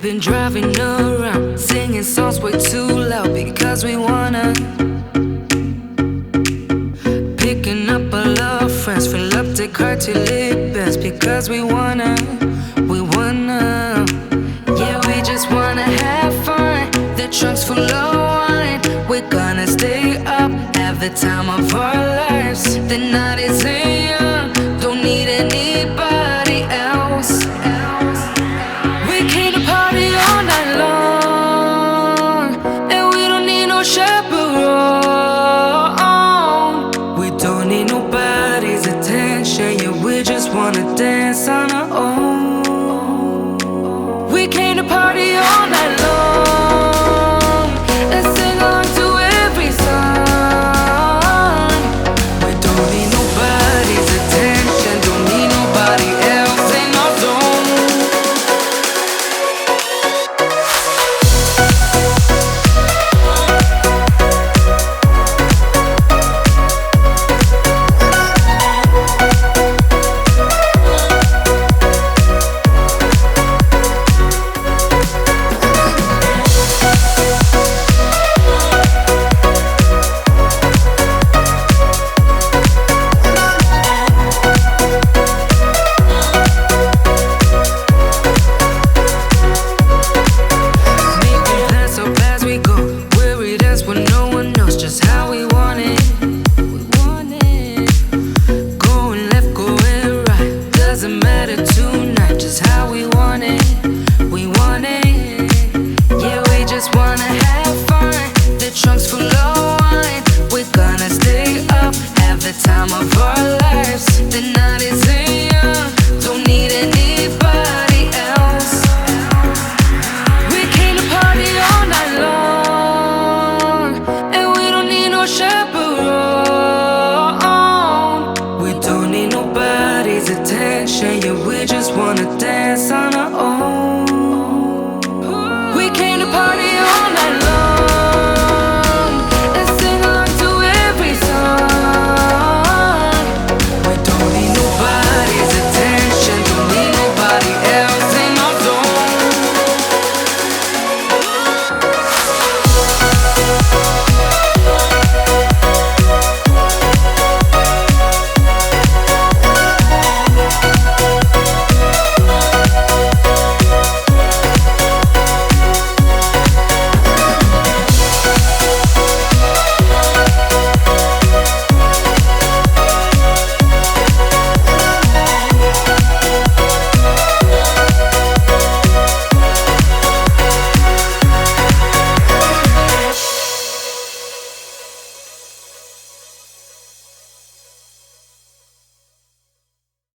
been driving around, singing songs way too loud because we wanna. Picking up all our friends, fill up the car till it bends because we wanna. Yeah, we just wanna have fun. The trunk's full of wine. We're gonna stay up, have the time of our lives. The night is young, don't need anybody else. We came to party all night long, and we don't need no chaperone. We don't need nobody's attention, yeah, we just wanna dance on our own. We came to party all night